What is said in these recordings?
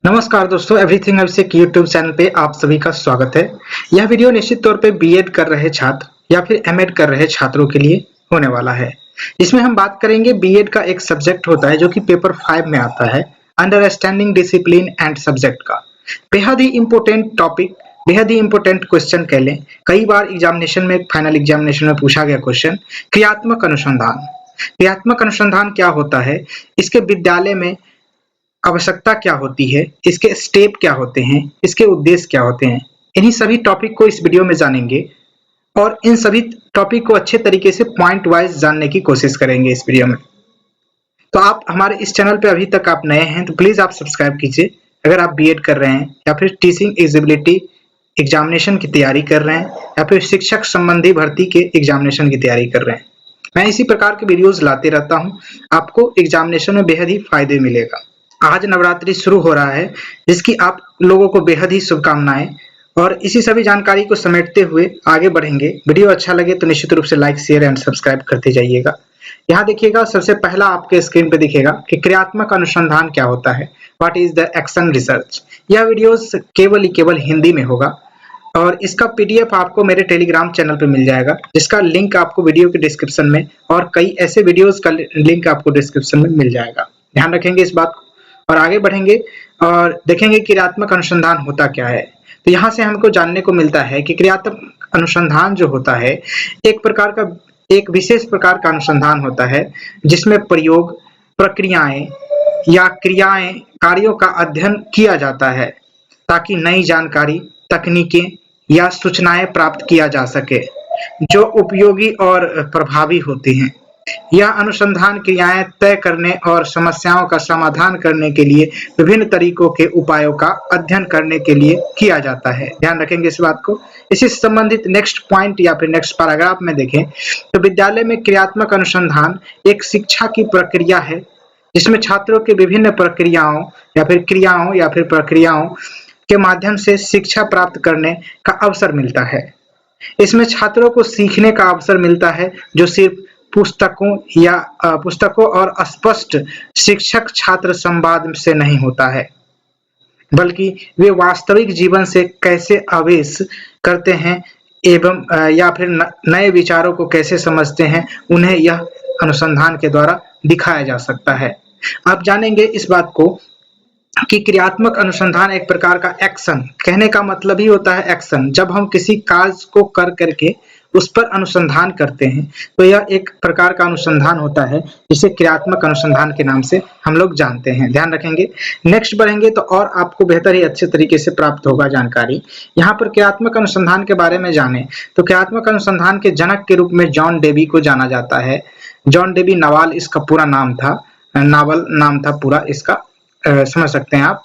नमस्कार दोस्तों, एवरीथिंग अभिषेक YouTube channel पे आप सभी का स्वागत है। यह वीडियो निश्चित तौर पे बीएड कर रहे छात्र या फिर एमएड कर रहे छात्रों के लिए होने वाला है। इसमें हम बात करेंगे बीएड का एक सब्जेक्ट होता है जो कि पेपर 5 में आता है, अंडरस्टैंडिंग डिसिप्लिन एंड सब्जेक्ट का। बेहद ही इम्पोर्टेंट टॉपिक, बेहद ही इम्पोर्टेंट क्वेश्चन कह लें। कई बार एग्जामिनेशन में, फाइनल एग्जामिनेशन में पूछा गया क्वेश्चन, क्रियात्मक अनुसंधान। क्रियात्मक अनुसंधान क्या होता है, इसके विद्यालय में आवश्यकता क्या होती है, इसके स्टेप क्या होते हैं, इसके उद्देश्य क्या होते हैं, इन्हीं सभी टॉपिक को इस वीडियो में जानेंगे और इन सभी टॉपिक को अच्छे तरीके से पॉइंट वाइज जानने की कोशिश करेंगे इस वीडियो में। तो आप हमारे इस चैनल पे अभी तक आप नए हैं तो प्लीज आप सब्सक्राइब कीजिए। अगर आप बीएड कर रहे हैं या फिर टीचिंग एलिजिबिलिटी एग्जामिनेशन की तैयारी कर रहे हैं या फिर शिक्षक संबंधी भर्ती के एग्जामिनेशन की तैयारी कर रहे हैं, मैं इसी प्रकार के वीडियोज लाते रहता हूं। आपको एग्जामिनेशन में बेहद ही फायदे मिलेगा। आज नवरात्रि शुरू हो रहा है, जिसकी आप लोगों को बेहद ही शुभकामनाएं। और इसी सभी जानकारी को समेटते हुए आगे बढ़ेंगे। वीडियो अच्छा लगे तो निश्चित रूप से लाइक, शेयर एंड सब्सक्राइब करते जाइएगा। यहाँ देखिएगा, सबसे पहला आपके स्क्रीन पे दिखेगा कि क्रियात्मक अनुसंधान क्या होता है, what is the action research. यह वीडियोस केवल हिंदी में होगा और इसका पीडीएफ आपको मेरे टेलीग्राम चैनल पे मिल जाएगा, जिसका लिंक आपको वीडियो के डिस्क्रिप्शन में और कई ऐसे वीडियोस का लिंक आपको डिस्क्रिप्शन में मिल जाएगा। ध्यान रखेंगे इस बात को और आगे बढ़ेंगे और देखेंगे क्रियात्मक अनुसंधान होता क्या है। तो यहाँ से हमको जानने को मिलता है कि क्रियात्मक अनुसंधान जो होता है एक विशेष प्रकार का अनुसंधान होता है, जिसमें प्रयोग, प्रक्रियाएं या क्रियाएं, कार्यों का अध्ययन किया जाता है ताकि नई जानकारी, तकनीकें या सूचनाएं प्राप्त किया जा सके जो उपयोगी और प्रभावी होती हैं। यह अनुसंधान क्रियाएं तय करने और समस्याओं का समाधान करने के लिए विभिन्न तरीकों के उपायों का अध्ययन करने के लिए किया जाता है। ध्यान रखेंगे इस बात को। इसी से संबंधित नेक्स्ट पॉइंट या फिर नेक्स्ट पैराग्राफ में देखें तो विद्यालय में क्रियात्मक अनुसंधान एक शिक्षा की प्रक्रिया है, जिसमें छात्रों के विभिन्न प्रक्रियाओं या फिर क्रियाओं या फिर प्रक्रियाओं के माध्यम से शिक्षा प्राप्त करने का अवसर मिलता है। इसमें छात्रों को सीखने का अवसर मिलता है, जो सिर्फ पुस्तकों और स्पष्ट शिक्षक छात्र संवाद से नहीं होता है, बल्कि वे वास्तविक जीवन से कैसे आवेश करते हैं एवं या फिर नए विचारों को कैसे समझते हैं, उन्हें यह अनुसंधान के द्वारा दिखाया जा सकता है। आप जानेंगे इस बात को कि क्रियात्मक अनुसंधान एक प्रकार का एक्शन, कहने का मतलब ही होता है एक्शन। जब हम किसी कार्य को कर करके उस पर अनुसंधान करते हैं तो यह एक प्रकार का अनुसंधान होता है, जिसे क्रियात्मक अनुसंधान के नाम से हम लोग जानते हैं। ध्यान रखेंगे। नेक्स्ट बढ़ेंगे तो और आपको बेहतर ही अच्छे तरीके से प्राप्त होगा जानकारी। यहाँ पर क्रियात्मक अनुसंधान के बारे में जाने तो क्रियात्मक अनुसंधान के जनक के रूप में जॉन डेवी को जाना जाता है। जॉन डेवी नावाल इसका पूरा नाम था, नावल नाम था पूरा इसका, समझ सकते हैं आप।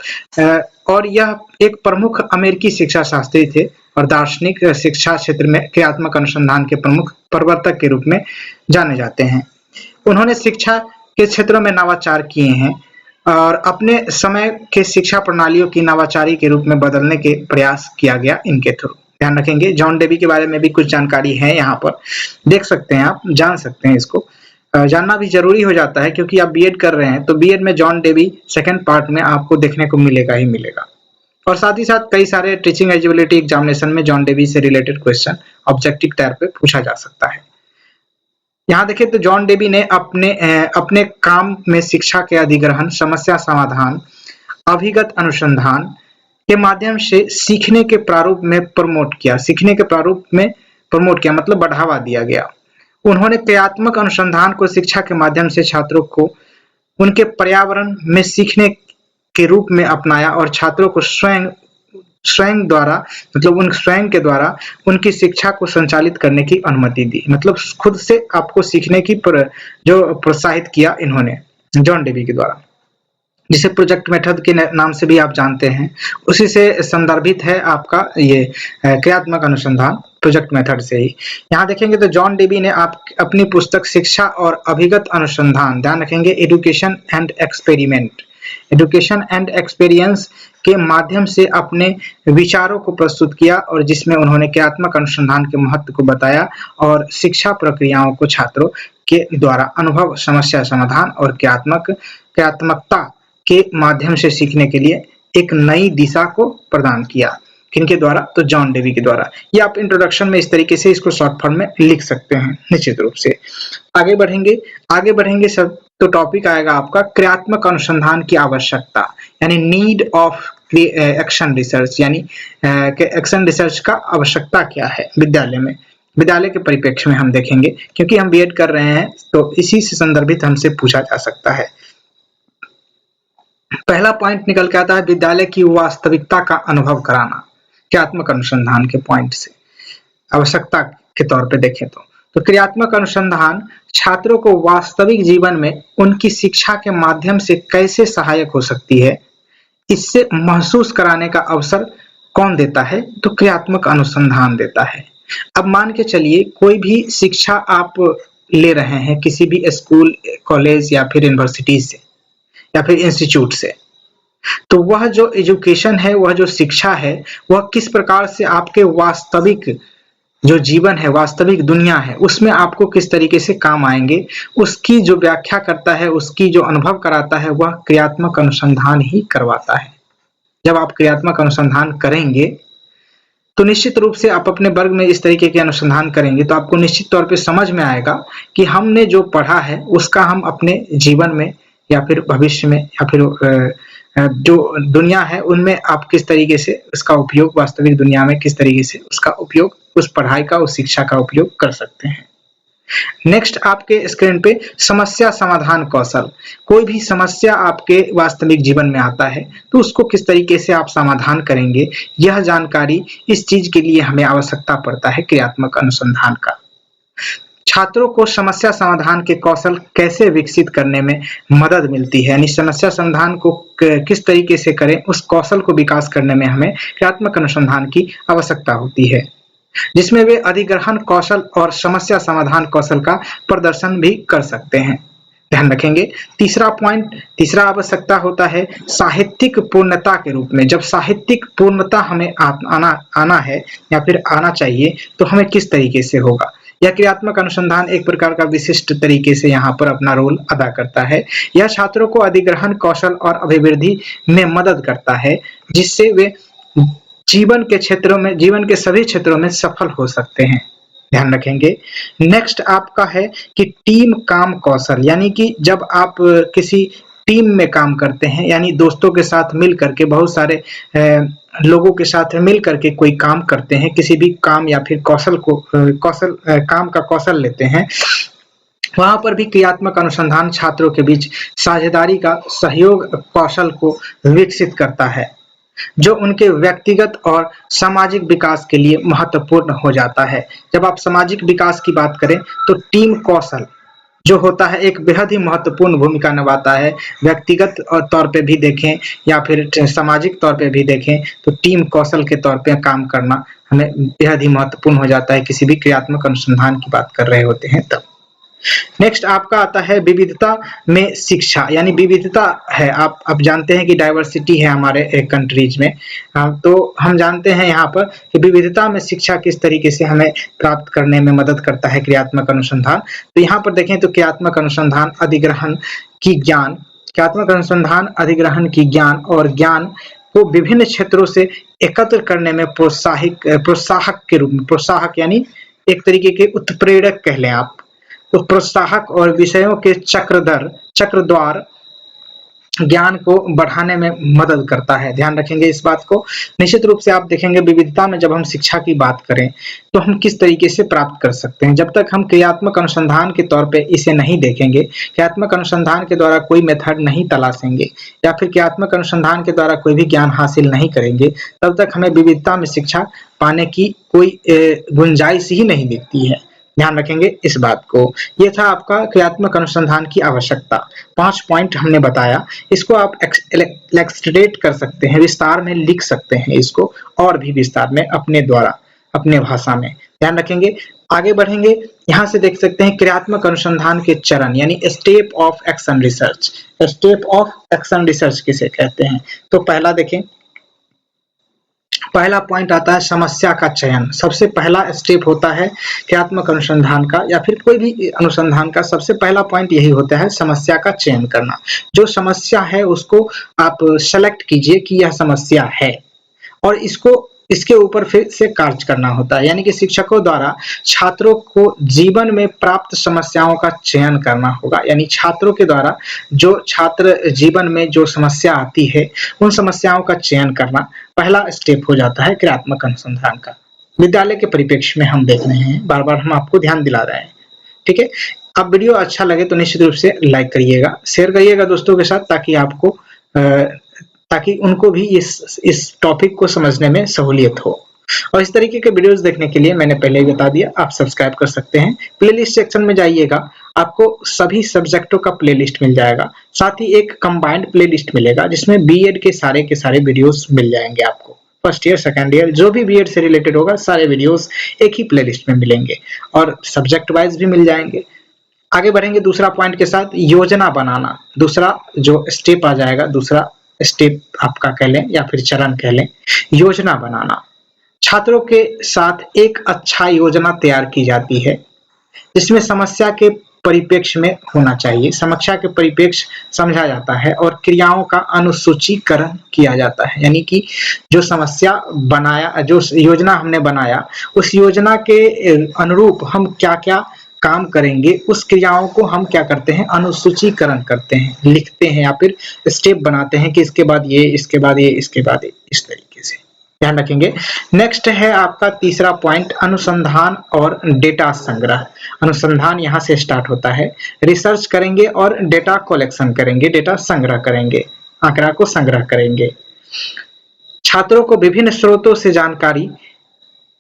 और यह एक प्रमुख अमेरिकी शिक्षा शास्त्री थे और दार्शनिक शिक्षा क्षेत्र में क्रियात्मक अनुसंधान के प्रमुख प्रवर्तक के रूप में जाने जाते हैं। उन्होंने शिक्षा के क्षेत्रों में नवाचार किए हैं और अपने समय के शिक्षा प्रणालियों की नवाचारी के रूप में बदलने के प्रयास किया गया इनके थ्रू। ध्यान रखेंगे। जॉन डेवी के बारे में भी कुछ जानकारी है, यहाँ पर देख सकते हैं, आप जान सकते हैं। इसको जानना भी जरूरी हो जाता है क्योंकि आप बीएड कर रहे हैं तो बीएड में जॉन डेवी सेकंड पार्ट में आपको देखने को मिलेगा ही मिलेगा। और साथ ही साथ कई सारे टीचिंग एलिजिबिलिटी एग्जामिनेशन में जॉन डेवी से रिलेटेड क्वेश्चन ऑब्जेक्टिव टाइप पे पूछा जा सकता है। यहाँ देखें तो जॉन डेवी ने अपने काम में शिक्षा के अधिग्रहण, समस्या समाधान, अभिगत अनुसंधान के माध्यम से सीखने के प्रारूप में प्रमोट किया। सीखने के प्रारूप में प्रमोट किया मतलब बढ़ावा दिया गया। उन्होंने क्रियात्मक अनुसंधान को शिक्षा के माध्यम से छात्रों को उनके पर्यावरण में सीखने के रूप में अपनाया और छात्रों को स्वयं के द्वारा उनकी शिक्षा को संचालित करने की अनुमति दी। मतलब खुद से आपको सीखने की जो प्रोत्साहित किया इन्होंने जॉन डेवी के द्वारा, जिसे प्रोजेक्ट मेथड के नाम से भी आप जानते हैं। उसी से संदर्भित है आपका ये क्रियात्मक अनुसंधान, प्रोजेक्ट मेथड से ही। यहाँ देखेंगे तो जॉन डेवी ने अपनी पुस्तक शिक्षा और अभिगत अनुसंधान, ध्यान रखेंगे, एजुकेशन एंड एक्सपीरियंस के माध्यम से अपने विचारों को प्रस्तुत किया और जिसमें उन्होंने क्रियात्मक अनुसंधान के महत्व को बताया और शिक्षा प्रक्रियाओं को छात्रों के द्वारा अनुभव, समस्या समाधान और क्रियात्मकता के माध्यम से सीखने के लिए एक नई दिशा को प्रदान किया। किनके द्वारा? तो जॉन डेवी के द्वारा। ये आप इंट्रोडक्शन में इस तरीके से इसको शॉर्ट फॉर्म में लिख सकते हैं निश्चित रूप से। आगे बढ़ेंगे सब तो टॉपिक आएगा आपका क्रियात्मक अनुसंधान की आवश्यकता, यानी नीड ऑफ एक्शन रिसर्च, यानी एक्शन रिसर्च का आवश्यकता क्या है विद्यालय के परिप्रेक्ष्य में हम देखेंगे, क्योंकि हम बीएड कर रहे हैं तो इसी से संदर्भित हमसे पूछा जा सकता है। पहला पॉइंट निकल के आता है विद्यालय की वास्तविकता का अनुभव कराना, क्रियात्मक अनुसंधान के पॉइंट से आवश्यकता के तौर पे देखें तो क्रियात्मक अनुसंधान छात्रों को वास्तविक जीवन में उनकी शिक्षा के माध्यम से कैसे सहायक हो सकती है, इससे महसूस कराने का अवसर कौन देता है? तो क्रियात्मक अनुसंधान देता है। अब मान के चलिए कोई भी शिक्षा आप ले रहे हैं किसी भी स्कूल, कॉलेज या फिर यूनिवर्सिटी से या फिर इंस्टीट्यूट से, तो वह जो एजुकेशन है, वह जो शिक्षा है, वह किस प्रकार से आपके वास्तविक जो जीवन है, वास्तविक दुनिया है, उसमें आपको किस तरीके से काम आएंगे, उसकी जो व्याख्या करता है, उसकी जो अनुभव कराता है, वह क्रियात्मक अनुसंधान ही करवाता है। जब आप क्रियात्मक अनुसंधान करेंगे तो निश्चित रूप से आप अपने वर्ग में इस तरीके के अनुसंधान करेंगे तो आपको निश्चित तौर पे समझ में आएगा कि हमने जो पढ़ा है उसका हम अपने जीवन में या फिर भविष्य में या फिर जो दुनिया है उनमें आप किस तरीके से उसका उपयोग, वास्तविक दुनिया में किस तरीके से उसका उपयोग, उस पढ़ाई का, उस शिक्षा का उपयोग कर सकते हैं। नेक्स्ट आपके स्क्रीन पे समस्या समाधान कौशल। कोई भी समस्या आपके वास्तविक जीवन में आता है तो उसको किस तरीके से आप समाधान करेंगे, यह जानकारी इस चीज के लिए हमें आवश्यकता पड़ता है क्रियात्मक अनुसंधान का। छात्रों को समस्या समाधान के कौशल कैसे विकसित करने में मदद मिलती है, यानी समस्या समाधान को किस तरीके से करें, उस कौशल को विकास करने में हमें क्रियात्मक अनुसंधान की आवश्यकता होती है, जिसमें वे अधिग्रहण कौशल और समस्या समाधान कौशल का प्रदर्शन भी कर सकते हैं। ध्यान रखेंगे। तीसरा आवश्यकता होता है साहित्यिक पूर्णता के रूप में। जब साहित्यिक पूर्णता हमें आना है या फिर आना चाहिए तो हमें किस तरीके से होगा, यह क्रियात्मक अनुसंधान एक प्रकार का विशिष्ट तरीके से यहाँ पर अपना रोल अदा करता है। यह छात्रों को अधिग्रहण कौशल और अभिवृद्धि में मदद करता है, जिससे वे जीवन के सभी क्षेत्रों में सफल हो सकते हैं। ध्यान रखेंगे। नेक्स्ट आपका है कि टीम काम कौशल, यानी कि जब आप किसी टीम में काम करते हैं, यानी दोस्तों के साथ मिल करके, बहुत सारे लोगों के साथ मिल करके कोई काम करते हैं, किसी भी काम या फिर काम का कौशल लेते हैं, वहां पर भी क्रियात्मक अनुसंधान छात्रों के बीच साझेदारी का सहयोग कौशल को विकसित करता है, जो उनके व्यक्तिगत और सामाजिक विकास के लिए महत्वपूर्ण हो जाता है। जब आप सामाजिक विकास की बात करें तो टीम कौशल जो होता है एक बेहद ही महत्वपूर्ण भूमिका निभाता है। व्यक्तिगत तौर पे भी देखें या फिर सामाजिक तौर पे भी देखें तो टीम कौशल के तौर पे काम करना हमें बेहद ही महत्वपूर्ण हो जाता है किसी भी क्रियात्मक अनुसंधान की बात कर रहे होते हैं तब। नेक्स्ट आपका आता है विविधता में शिक्षा, यानी विविधता है, आप जानते हैं कि डाइवर्सिटी है हमारे कंट्रीज में, तो हम जानते हैं यहाँ पर कि विविधता में शिक्षा किस तरीके से हमें प्राप्त करने में मदद करता है क्रियात्मक अनुसंधान। तो यहाँ पर देखें तो क्रियात्मक अनुसंधान अधिग्रहण की ज्ञान और ज्ञान को विभिन्न क्षेत्रों से एकत्र करने में प्रोत्साहक यानी एक तरीके के उत्प्रेरक कह लें आप, तो प्रोत्साहक और विषयों के चक्रद्वार ज्ञान को बढ़ाने में मदद करता है। ध्यान रखेंगे इस बात को। निश्चित रूप से आप देखेंगे विविधता में जब हम शिक्षा की बात करें तो हम किस तरीके से प्राप्त कर सकते हैं, जब तक हम क्रियात्मक अनुसंधान के तौर पे इसे नहीं देखेंगे, क्रियात्मक अनुसंधान के द्वारा कोई मेथड नहीं तलाशेंगे या फिर क्रियात्मक अनुसंधान के द्वारा कोई भी ज्ञान हासिल नहीं करेंगे, तब तक हमें विविधता में शिक्षा पाने की कोई गुंजाइश ही नहीं दिखती है। ध्यान रखेंगे इस बात को। ये था आपका क्रियात्मक अनुसंधान की आवश्यकता। 5 पॉइंट हमने बताया, इसको आप एक्सट्रेट कर सकते हैं, विस्तार में लिख सकते हैं इसको और भी विस्तार में अपने द्वारा, अपने भाषा में। ध्यान रखेंगे। आगे बढ़ेंगे, यहाँ से देख सकते हैं क्रियात्मक अनुसंधान के चरण यानी step of action research. Step of action research किसे कहते हैं? तो पहला देखें, पहला पॉइंट आता है समस्या का चयन। सबसे पहला स्टेप होता है क्रियात्मक अनुसंधान का या फिर कोई भी अनुसंधान का सबसे पहला पॉइंट यही होता है समस्या का चयन करना। जो समस्या है उसको आप सेलेक्ट कीजिए कि यह समस्या है और इसके ऊपर फिर से कार्य करना होता है। यानी कि शिक्षकों द्वारा छात्रों को जीवन में प्राप्त समस्याओं का चयन करना होगा। यानी छात्रों के द्वारा जो छात्र जीवन में जो समस्या आती है उन समस्याओं का चयन करना पहला स्टेप हो जाता है क्रियात्मक अनुसंधान का। विद्यालय के परिप्रेक्ष्य में हम देख रहे हैं, बार बार हम आपको ध्यान दिला रहे हैं। ठीक है, अब वीडियो अच्छा लगे तो निश्चित रूप से लाइक करिएगा, शेयर करिएगा दोस्तों के साथ, ताकि उनको भी इस टॉपिक को समझने में सहूलियत हो। और इस तरीके के वीडियोस देखने के लिए मैंने पहले ही बता दिया, आप सब्सक्राइब कर सकते हैं। प्लेलिस्ट सेक्शन में जाइएगा, आपको सभी सब्जेक्टों का प्लेलिस्ट मिल जाएगा। साथ ही एक कंबाइंड प्लेलिस्ट मिलेगा जिसमें बीएड के सारे वीडियोस मिल जाएंगे आपको। फर्स्ट ईयर, सेकंड ईयर, जो भी बीएड से रिलेटेड होगा सारे वीडियोस एक ही प्लेलिस्ट में मिलेंगे और सब्जेक्ट वाइज भी मिल जाएंगे। आगे बढ़ेंगे दूसरा पॉइंट के साथ, योजना बनाना। दूसरा जो स्टेप आ जाएगा, दूसरा स्टेप आपका कह लें या फिर चरण कह लें, योजना बनाना। छात्रों के साथ एक अच्छा योजना तैयार की जाती है जिसमें समस्या के परिप्रेक्ष्य में होना चाहिए, समस्या के परिप्रेक्ष्य समझा जाता है और क्रियाओं का अनुसूचीकरण किया जाता है। यानी कि जो समस्या बनाया, जो योजना हमने बनाया, उस योजना के अनुरूप हम क्या क्या काम करेंगे, उस क्रियाओं को हम क्या करते हैं, अनुसूचीकरण करते हैं, लिखते हैं या फिर स्टेप बनाते हैं कि इसके बाद ये, इसके बाद ये, इसके बाद ये, इस तरीके से ध्यान रखेंगे। नेक्स्ट है आपका तीसरा पॉइंट, अनुसंधान और डेटा संग्रह। अनुसंधान यहाँ से स्टार्ट होता है, रिसर्च करेंगे और डेटा कलेक्शन करेंगे, डेटा संग्रह करेंगे, आंकड़ा को संग्रह करेंगे। छात्रों को विभिन्न स्रोतों से जानकारी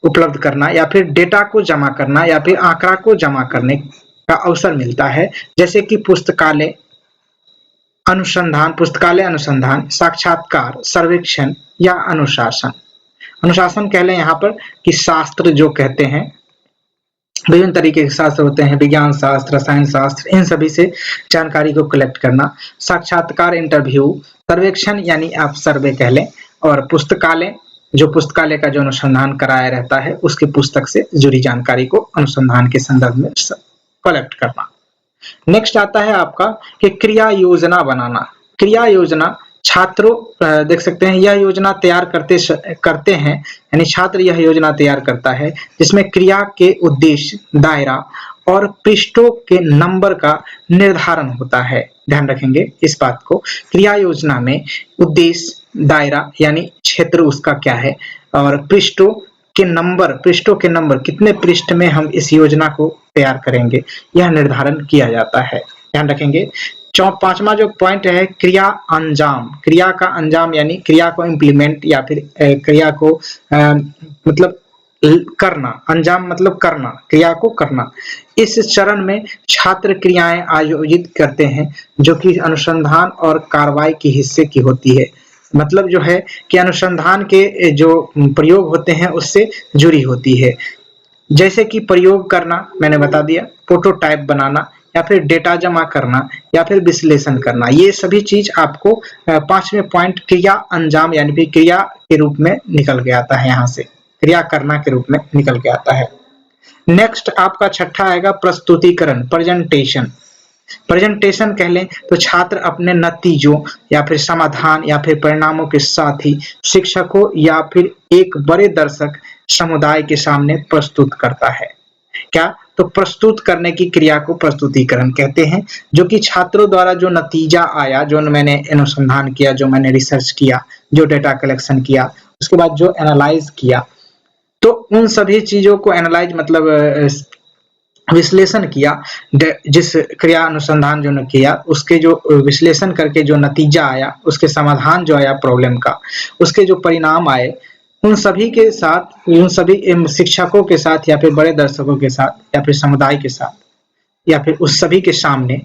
उपलब्ध करना या फिर डेटा को जमा करना या फिर आंकड़ा को जमा करने का अवसर मिलता है, जैसे कि पुस्तकालय अनुसंधान, साक्षात्कार, सर्वेक्षण या अनुशासन। अनुशासन कह लें यहाँ पर कि शास्त्र जो कहते हैं, विभिन्न तरीके के शास्त्र होते हैं, विज्ञान शास्त्र, रसायन शास्त्र, इन सभी से जानकारी को कलेक्ट करना। साक्षात्कार, इंटरव्यू, सर्वेक्षण यानी आप सर्वे कह लें, और पुस्तकालय, जो पुस्तकालय का जो अनुसंधान कराया रहता है उसकी पुस्तक से जुड़ी जानकारी को अनुसंधान के संदर्भ में कलेक्ट करना। नेक्स्ट आता है आपका कि क्रिया योजना बनाना। क्रिया योजना, छात्रों देख सकते हैं यह योजना तैयार करते हैं, यानी छात्र यह योजना तैयार करता है जिसमें क्रिया के उद्देश्य, दायरा और पृष्ठों के नंबर का निर्धारण होता है। ध्यान रखेंगे इस बात को, क्रिया योजना में उद्देश्य, दायरा यानी क्षेत्र उसका क्या है, और पृष्ठों के नंबर, कितने पृष्ठ में हम इस योजना को तैयार करेंगे, यह निर्धारण किया जाता है। ध्यान रखेंगे। पांचवा जो पॉइंट है, क्रिया अंजाम। क्रिया का अंजाम यानी क्रिया को इम्प्लीमेंट या फिर क्रिया को मतलब करना, अंजाम मतलब करना, क्रिया को करना। इस चरण में छात्र क्रियाएं आयोजित करते हैं जो कि अनुसंधान और कार्रवाई के हिस्से की होती है। मतलब जो है कि अनुसंधान के जो प्रयोग होते हैं उससे जुड़ी होती है, जैसे कि प्रयोग करना मैंने बता दिया, प्रोटोटाइप बनाना या फिर डेटा जमा करना या फिर विश्लेषण करना। ये सभी चीज आपको पांचवें पॉइंट क्रिया अंजाम यानी फिर क्रिया के रूप में निकल के आता है, यहाँ से क्रिया करना के रूप में निकल के आता है। नेक्स्ट आपका छठा आएगा प्रस्तुतिकरण, प्रेजेंटेशन। प्रेजेंटेशन कह लें तो छात्र अपने नतीजों या फिर समाधान या फिर परिणामों के साथ ही शिक्षकों या फिर एक बड़े दर्शक समुदाय के सामने प्रस्तुत करता है। क्या? तो प्रस्तुत करने की क्रिया को प्रस्तुतिकरण कहते हैं, जो कि छात्रों द्वारा जो नतीजा आया, जो मैंने अनुसंधान किया, जो मैंने रिसर्च किया, जो डेटा कलेक्शन किया, उसके बाद जो एनालाइज किया, तो उन सभी चीजों को एनालाइज मतलब विश्लेषण किया, जिस क्रिया अनुसंधान जो किया उसके जो विश्लेषण करके जो नतीजा आया, उसके समाधान जो आया प्रॉब्लम का, उसके जो परिणाम आए, उन सभी के साथ, उन सभी शिक्षकों के साथ या फिर बड़े दर्शकों के साथ या फिर समुदाय के साथ या फिर उस सभी के सामने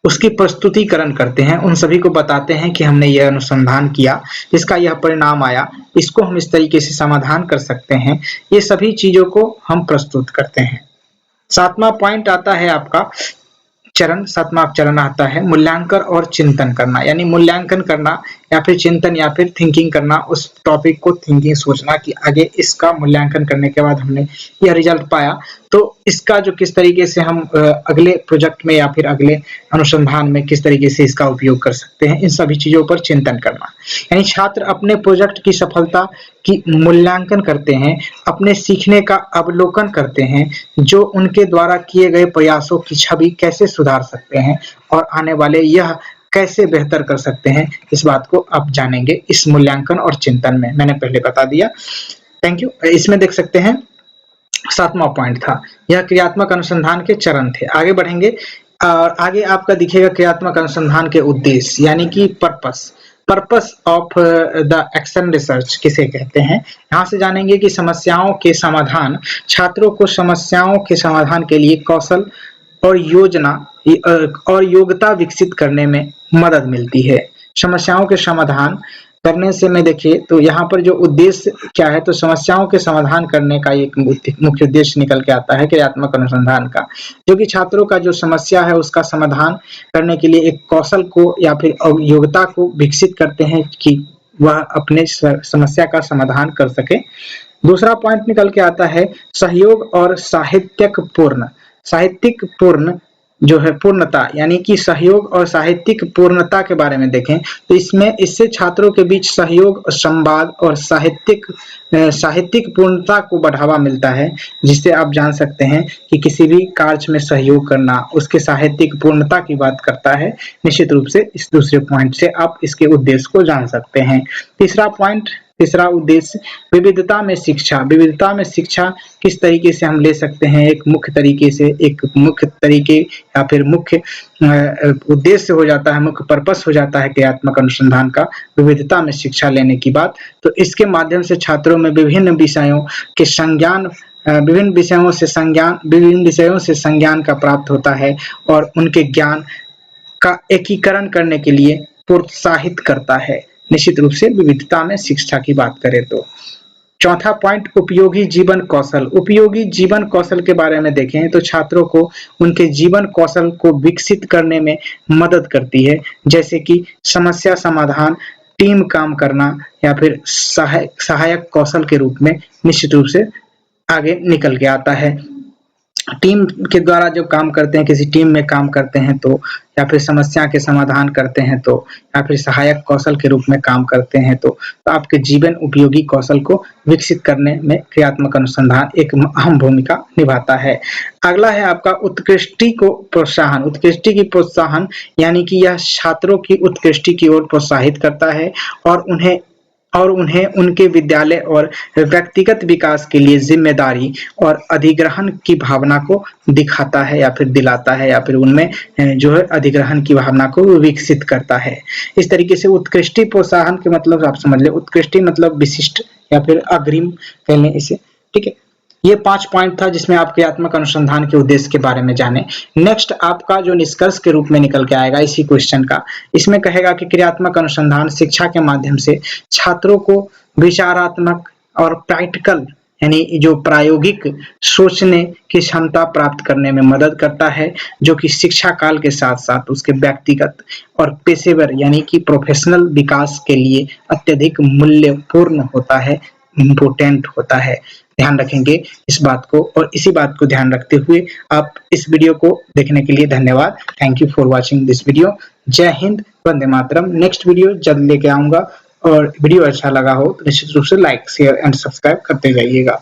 उसकी प्रस्तुतिकरण करते हैं। उन सभी को बताते हैं कि हमने यह अनुसंधान किया, इसका यह परिणाम आया, इसको हम इस तरीके से समाधान कर सकते हैं। ये सभी चीजों को हम प्रस्तुत करते हैं। सातवां पॉइंट आता है आपका सातवां चरण आता है मूल्यांकन और चिंतन करना, यानी मूल्यांकन करना या फिर चिंतन या फिर थिंकिंग करना, उस टॉपिक को थिंकिंग सोचना कि आगे इसका मूल्यांकन करने के बाद हमने यह रिजल्ट पाया तो इसका जो किस तरीके से हम अगले प्रोजेक्ट में या फिर अगले अनुसंधान में किस तरीके से इसका उपयोग कर सकते हैं, इन सभी चीजों पर चिंतन करना। यानी छात्र अपने प्रोजेक्ट की सफलता की मूल्यांकन करते हैं, अपने सीखने का अवलोकन करते हैं, जो उनके द्वारा किए गए प्रयासों की छवि कैसे सुधार सकते हैं और आने वाले यह कैसे बेहतर कर सकते हैं, इस बात को आप जानेंगे इस मूल्यांकन और चिंतन में। मैंने पहले बता दिया। Thank you. इसमें देख सकते हैं 7वां पॉइंट था, यह क्रियात्मक अनुसंधान के चरण थे। आगे बढ़ेंगे और आगे आपका दिखेगा क्रियात्मक अनुसंधान के उद्देश्य यानी कि purpose of the action research किसे कहते हैं। यहाँ से जानेंगे कि समस्याओं के समाधान, छात्रों को समस्याओं के समाधान के लिए कौशल और योजना और योग्यता विकसित करने में मदद मिलती है। समस्याओं के समाधान करने से मैं देखिए तो यहाँ पर जो उद्देश्य क्या है, तो समस्याओं के समाधान करने का एक मुख्य उद्देश्य निकल के आता है क्रियात्मक अनुसंधान का, जो कि छात्रों का जो समस्या है उसका समाधान करने के लिए एक कौशल को या फिर योग्यता को विकसित करते हैं कि वह अपने समस्या का समाधान कर सके। दूसरा पॉइंट निकल के आता है सहयोग और साहित्यिक पूर्ण जो है पूर्णता, यानी कि सहयोग और साहित्यिक पूर्णता के बारे में देखें तो इससे छात्रों के बीच सहयोग, संवाद और साहित्यिक पूर्णता को बढ़ावा मिलता है, जिससे आप जान सकते हैं कि किसी भी कार्य में सहयोग करना उसके साहित्यिक पूर्णता की बात करता है। निश्चित रूप से इस दूसरे पॉइंट से आप इसके उद्देश्य को जान सकते हैं। तीसरा उद्देश्य विविधता में शिक्षा किस तरीके से हम ले सकते हैं, एक मुख्य तरीके या फिर मुख्य उद्देश्य हो जाता है, मुख्य पर्पस हो जाता है क्रियात्मक अनुसंधान का विविधता में शिक्षा लेने की बात। तो इसके माध्यम से छात्रों में विभिन्न विषयों से संज्ञान का प्राप्त होता है और उनके ज्ञान का एकीकरण करने के लिए प्रोत्साहित करता है। निश्चित रूप से विविधता में शिक्षा की बात करें तो। चौथा पॉइंट उपयोगी जीवन कौशल के बारे में देखें तो छात्रों को उनके जीवन कौशल को विकसित करने में मदद करती है, जैसे कि समस्या समाधान, टीम काम करना या फिर सहायक कौशल के रूप में निश्चित रूप से आगे निकल के आता है। टीम के द्वारा जब काम करते हैं, किसी टीम में काम करते हैं तो या फिर समस्या के समाधान करते हैं तो या फिर सहायक कौशल के रूप में काम करते हैं तो आपके जीवन उपयोगी कौशल को विकसित करने में क्रियात्मक अनुसंधान एक अहम भूमिका निभाता है। अगला है आपका उत्कृष्टि की प्रोत्साहन, यानी कि यह छात्रों की उत्कृष्टि की ओर प्रोत्साहित करता है और उन्हें उनके विद्यालय और व्यक्तिगत विकास के लिए जिम्मेदारी और अधिग्रहण की भावना को दिखाता है या फिर दिलाता है या फिर उनमें जो है अधिग्रहण की भावना को विकसित करता है। इस तरीके से उत्कृष्टि प्रोत्साहन के मतलब आप समझ ले, उत्कृष्टि मतलब विशिष्ट या फिर अग्रिम कह लें इसे, ठीक है। ये 5 पॉइंट था जिसमें आप क्रियात्मक अनुसंधान के उद्देश्य के बारे में जाने। नेक्स्ट आपका जो निष्कर्ष के रूप में निकल के आएगा इसी क्वेश्चन का, इसमें कहेगा कि क्रियात्मक अनुसंधान शिक्षा के माध्यम से छात्रों को विचारात्मक और प्रैक्टिकल यानी जो प्रायोगिक सोचने की क्षमता प्राप्त करने में मदद करता है, जो कि शिक्षा काल के साथ साथ उसके व्यक्तिगत और पेशेवर यानी कि प्रोफेशनल विकास के लिए अत्यधिक मूल्यपूर्ण होता है, इम्पोर्टेंट होता है। ध्यान रखेंगे इस बात को और इसी बात को ध्यान रखते हुए आप इस वीडियो को देखने के लिए धन्यवाद। Thank you for watching this video. जय हिंद, वंदे मातरम। नेक्स्ट वीडियो जल्द लेके आऊंगा और वीडियो अच्छा लगा हो तो निश्चित रूप से लाइक, शेयर एंड सब्सक्राइब करते जाइएगा।